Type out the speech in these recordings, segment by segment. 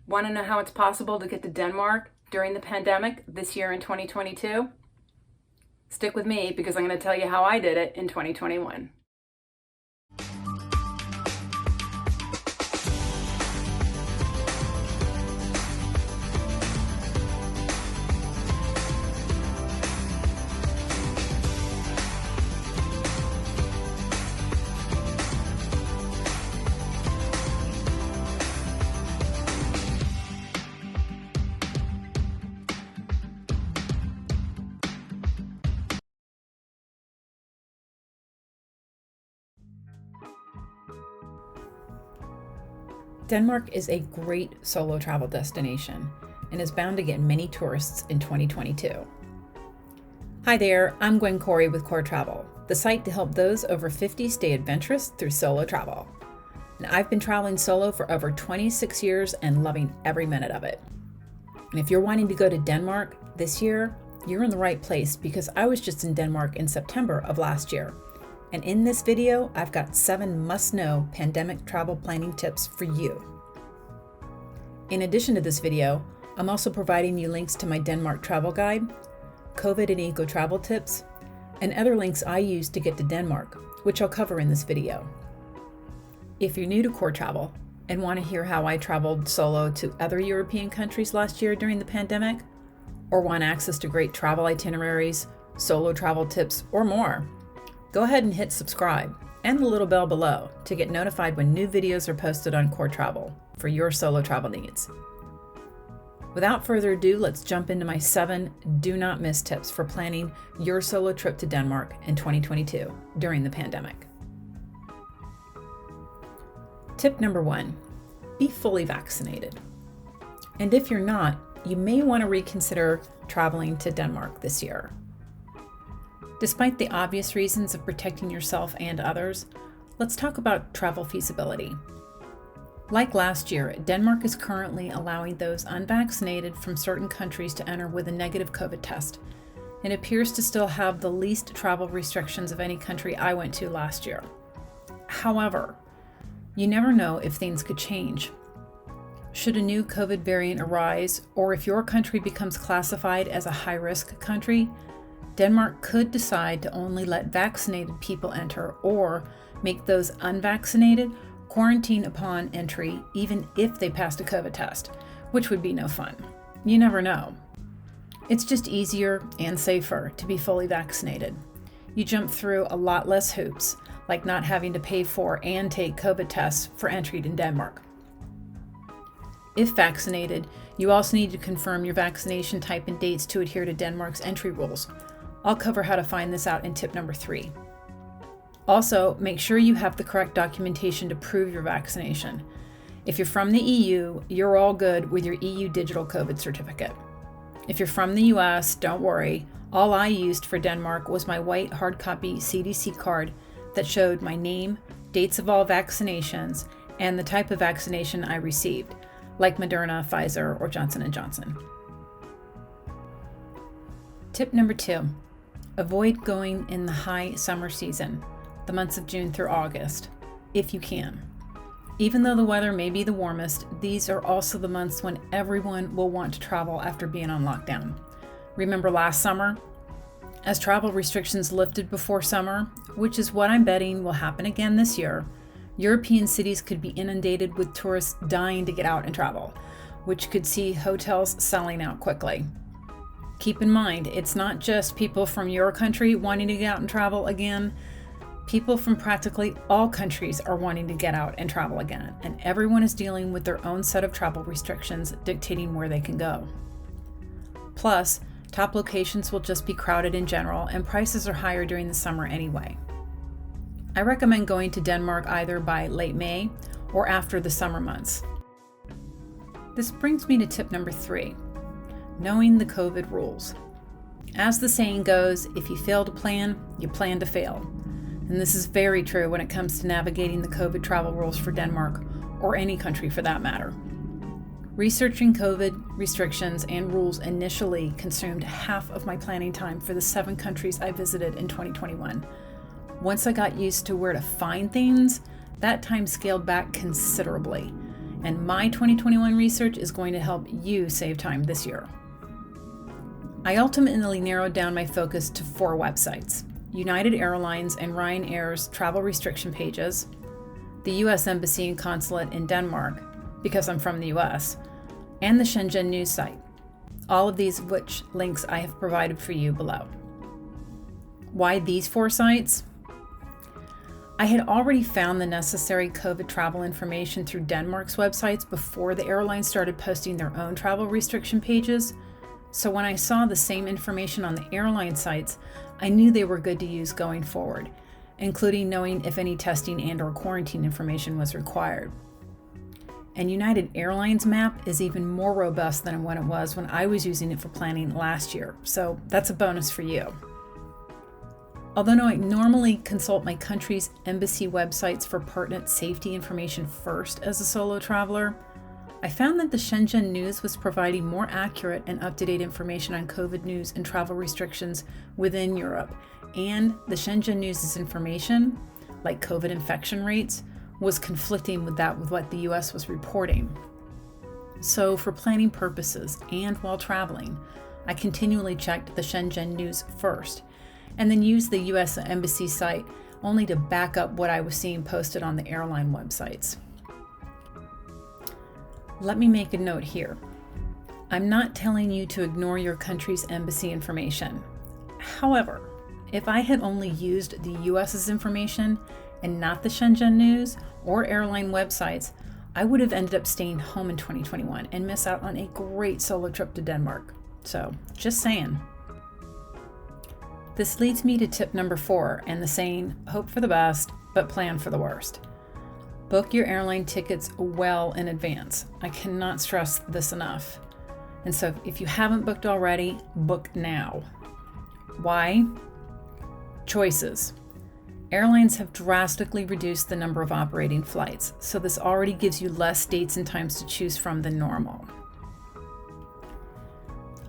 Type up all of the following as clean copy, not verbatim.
Want to know how it's possible to get to Denmark during the pandemic this year in 2022? Stick with me because I'm going to tell you how I did it in 2021. Denmark is a great solo travel destination and is bound to get many tourists in 2022. Hi there, I'm Gwen Corey with CORRtravel, the site to help those over 50 stay adventurous through solo travel. And I've been traveling solo for over 26 years and loving every minute of it. And if you're wanting to go to Denmark this year, you're in the right place because I was just in Denmark in September of last year. And in this video, I've got 7 must-know pandemic travel planning tips for you. In addition to this video, I'm also providing you links to my Denmark travel guide, COVID and eco travel tips, and other links I use to get to Denmark, which I'll cover in this video. If you're new to CORRtravel and want to hear how I traveled solo to other European countries last year during the pandemic, or want access to great travel itineraries, solo travel tips, or more, go ahead and hit subscribe and the little bell below to get notified when new videos are posted on CORRtravel for your solo travel needs. Without further ado, let's jump into my 7 do not miss tips for planning your solo trip to Denmark in 2022 during the pandemic. Tip number 1, be fully vaccinated. And if you're not, you may want to reconsider traveling to Denmark this year. Despite the obvious reasons of protecting yourself and others, let's talk about travel feasibility. Like last year, Denmark is currently allowing those unvaccinated from certain countries to enter with a negative COVID test. It appears to still have the least travel restrictions of any country I went to last year. However, you never know if things could change. Should a new COVID variant arise, or if your country becomes classified as a high-risk country, Denmark could decide to only let vaccinated people enter or make those unvaccinated quarantine upon entry even if they passed a COVID test, which would be no fun. You never know. It's just easier and safer to be fully vaccinated. You jump through a lot less hoops, like not having to pay for and take COVID tests for entry in Denmark. If vaccinated, you also need to confirm your vaccination type and dates to adhere to Denmark's entry rules. I'll cover how to find this out in tip number 3. Also, make sure you have the correct documentation to prove your vaccination. If you're from the EU, you're all good with your EU digital COVID certificate. If you're from the US, don't worry. All I used for Denmark was my white hard copy CDC card that showed my name, dates of all vaccinations, and the type of vaccination I received, like Moderna, Pfizer, or Johnson & Johnson. Tip number 2. Avoid going in the high summer season, the months of June through August, if you can. Even though the weather may be the warmest, these are also the months when everyone will want to travel after being on lockdown. Remember last summer? As travel restrictions lifted before summer, which is what I'm betting will happen again this year, European cities could be inundated with tourists dying to get out and travel, which could see hotels selling out quickly. Keep in mind, it's not just people from your country wanting to get out and travel again. People from practically all countries are wanting to get out and travel again, and everyone is dealing with their own set of travel restrictions dictating where they can go. Plus, top locations will just be crowded in general, and prices are higher during the summer anyway. I recommend going to Denmark either by late May or after the summer months. This brings me to tip number 3. Knowing the COVID rules. As the saying goes, if you fail to plan, you plan to fail. And this is very true when it comes to navigating the COVID travel rules for Denmark, or any country for that matter. Researching COVID restrictions and rules initially consumed half of my planning time for the 7 countries I visited in 2021. Once I got used to where to find things, that time scaled back considerably. and my 2021 research is going to help you save time this year. I ultimately narrowed down my focus to 4 websites: United Airlines and Ryanair's travel restriction pages, the U.S. Embassy and Consulate in Denmark, because I'm from the U.S., and the Schengen news site, all of these which links I have provided for you below. Why these 4 sites? I had already found the necessary COVID travel information through Denmark's websites before the airlines started posting their own travel restriction pages, so when I saw the same information on the airline sites, I knew they were good to use going forward, including knowing if any testing and/or quarantine information was required. And United Airlines map is even more robust than what it was when I was using it for planning last year, so that's a bonus for you. Although I normally consult my country's embassy websites for pertinent safety information first as a solo traveler, I found that the Schengen news was providing more accurate and up-to-date information on COVID news and travel restrictions within Europe, and the Schengen news' information, like COVID infection rates, was conflicting with what the US was reporting. So for planning purposes and while traveling, I continually checked the Schengen news first, and then used the US Embassy site only to back up what I was seeing posted on the airline websites. Let me make a note here. I'm not telling you to ignore your country's embassy information. However, if I had only used the US's information and not the Schengen news or airline websites, I would have ended up staying home in 2021 and miss out on a great solo trip to Denmark. So, just saying. This leads me to tip number 4 and the saying, hope for the best, but plan for the worst. Book your airline tickets well in advance. I cannot stress this enough. And so if you haven't booked already, book now. Why? Choices. Airlines have drastically reduced the number of operating flights, so this already gives you less dates and times to choose from than normal.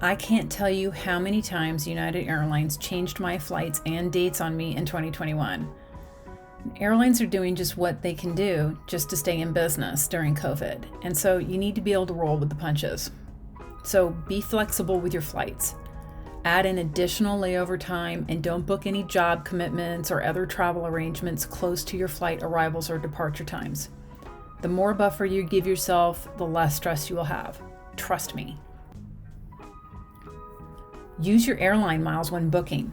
I can't tell you how many times United Airlines changed my flights and dates on me in 2021. Airlines are doing just what they can do just to stay in business during COVID, and so you need to be able to roll with the punches. So be flexible with your flights. Add an additional layover time and don't book any job commitments or other travel arrangements close to your flight arrivals or departure times. The more buffer you give yourself, the less stress you will have. Trust me. Use your airline miles when booking.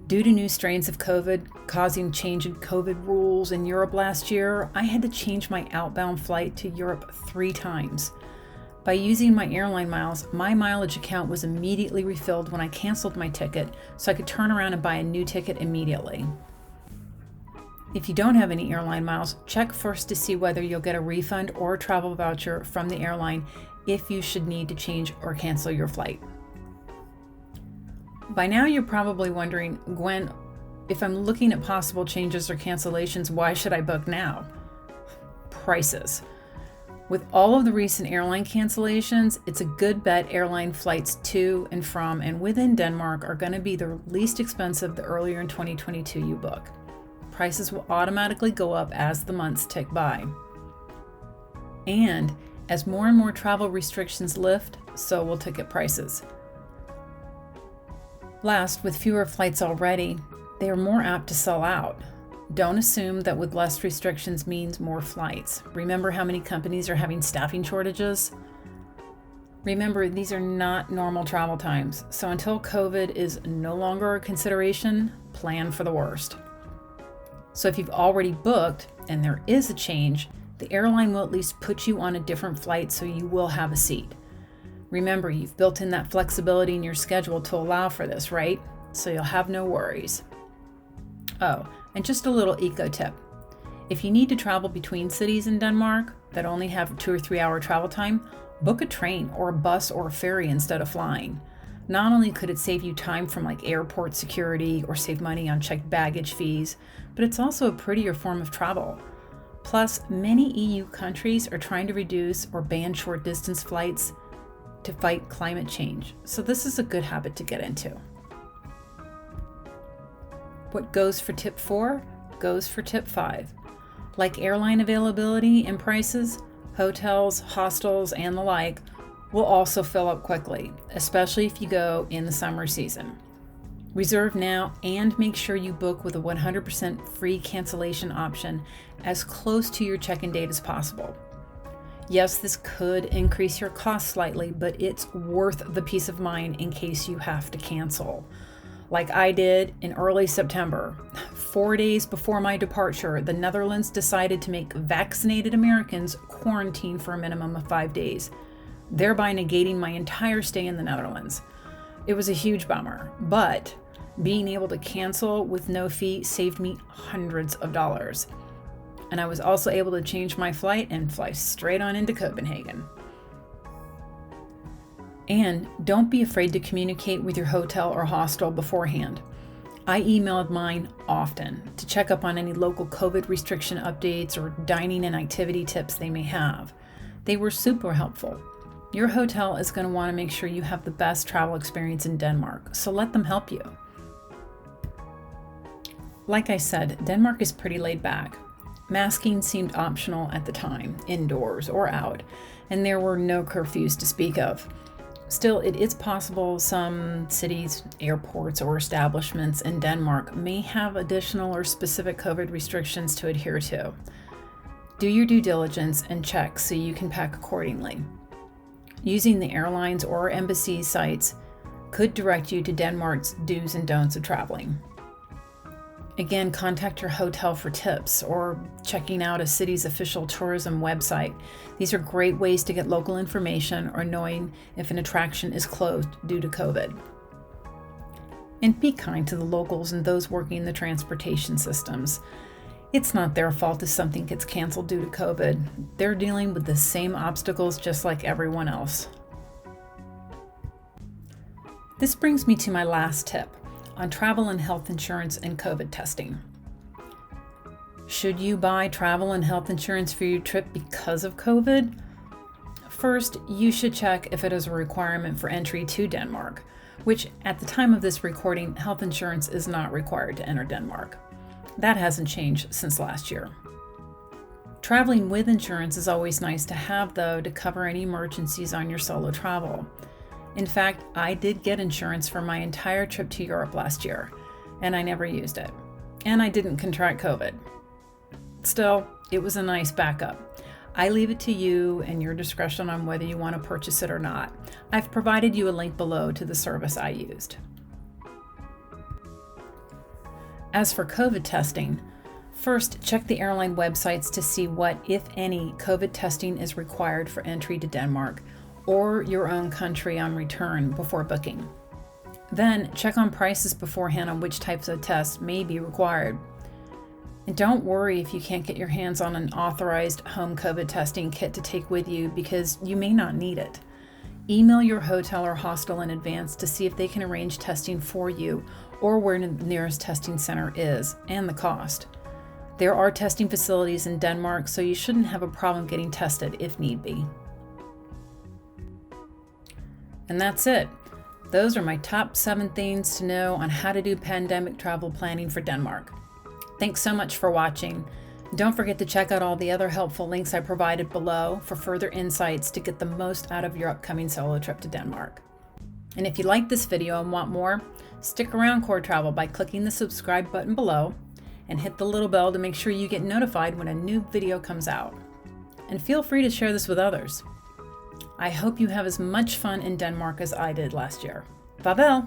Due to new strains of COVID causing change in COVID rules in Europe last year, I had to change my outbound flight to Europe 3 times. By using my airline miles, my mileage account was immediately refilled when I canceled my ticket, so I could turn around and buy a new ticket immediately. If you don't have any airline miles, check first to see whether you'll get a refund or a travel voucher from the airline if you should need to change or cancel your flight. By now you're probably wondering, Gwen, if I'm looking at possible changes or cancellations, why should I book now? Prices. With all of the recent airline cancellations, it's a good bet airline flights to and from and within Denmark are going to be the least expensive the earlier in 2022 you book. Prices will automatically go up as the months tick by. And as more and more travel restrictions lift, so will ticket prices. Last, with fewer flights already, they are more apt to sell out. Don't assume that with less restrictions means more flights. Remember how many companies are having staffing shortages? Remember, these are not normal travel times, so until COVID is no longer a consideration, plan for the worst. So if you've already booked and there is a change, the airline will at least put you on a different flight so you will have a seat. Remember, you've built in that flexibility in your schedule to allow for this, right? So you'll have no worries. Oh, and just a little eco tip. If you need to travel between cities in Denmark that only have 2 or 3 hour travel time, book a train or a bus or a ferry instead of flying. Not only could it save you time from like airport security or save money on checked baggage fees, but it's also a prettier form of travel. Plus, many EU countries are trying to reduce or ban short distance flights to fight climate change, so this is a good habit to get into. What goes for tip 4 goes for tip 5. Like airline availability and prices, Hotels, hostels, and the like will also fill up quickly, especially if you go in the summer season. Reserve now and make sure you book with a 100% free cancellation option as close to your check-in date as possible. Yes, this could increase your cost slightly, but it's worth the peace of mind in case you have to cancel. Like I did in early September. 4 days before my departure, the Netherlands decided to make vaccinated Americans quarantine for a minimum of 5 days, thereby negating my entire stay in the Netherlands. It was a huge bummer, but being able to cancel with no fee saved me hundreds of dollars. And I was also able to change my flight and fly straight on into Copenhagen. And don't be afraid to communicate with your hotel or hostel beforehand. I emailed mine often to check up on any local COVID restriction updates or dining and activity tips they may have. They were super helpful. Your hotel is going to want to make sure you have the best travel experience in Denmark, so let them help you. Like I said, Denmark is pretty laid back. Masking seemed optional at the time, indoors or out, and there were no curfews to speak of. Still, it is possible some cities, airports, or establishments in Denmark may have additional or specific COVID restrictions to adhere to. Do your due diligence and check so you can pack accordingly. Using the airlines or embassy sites could direct you to Denmark's do's and don'ts of traveling. Again, contact your hotel for tips or checking out a city's official tourism website. These are great ways to get local information or knowing if an attraction is closed due to COVID. And be kind to the locals and those working the transportation systems. It's not their fault if something gets canceled due to COVID. They're dealing with the same obstacles just like everyone else. This brings me to my last tip on travel and health insurance and COVID testing. Should you buy travel and health insurance for your trip because of COVID? First, you should check if it is a requirement for entry to Denmark, which at the time of this recording, health insurance is not required to enter Denmark. That hasn't changed since last year. Traveling with insurance is always nice to have, though, to cover any emergencies on your solo travel. In fact, I did get insurance for my entire trip to Europe last year, and I never used it. And I didn't contract COVID. Still, it was a nice backup. I leave it to you and your discretion on whether you want to purchase it or not. I've provided you a link below to the service I used. As for COVID testing, first check the airline websites to see what, if any, COVID testing is required for entry to Denmark or your own country on return before booking. Then check on prices beforehand on which types of tests may be required. And don't worry if you can't get your hands on an authorized home COVID testing kit to take with you because you may not need it. Email your hotel or hostel in advance to see if they can arrange testing for you or where the nearest testing center is and the cost. There are testing facilities in Denmark, so you shouldn't have a problem getting tested if need be. And that's it. Those are my top 7 things to know on how to do pandemic travel planning for Denmark. Thanks so much for watching. Don't forget to check out all the other helpful links I provided below for further insights to get the most out of your upcoming solo trip to Denmark. And if you like this video and want more, stick around CORR Travel by clicking the subscribe button below and hit the little bell to make sure you get notified when a new video comes out. And feel free to share this with others. I hope you have as much fun in Denmark as I did last year. Farvel!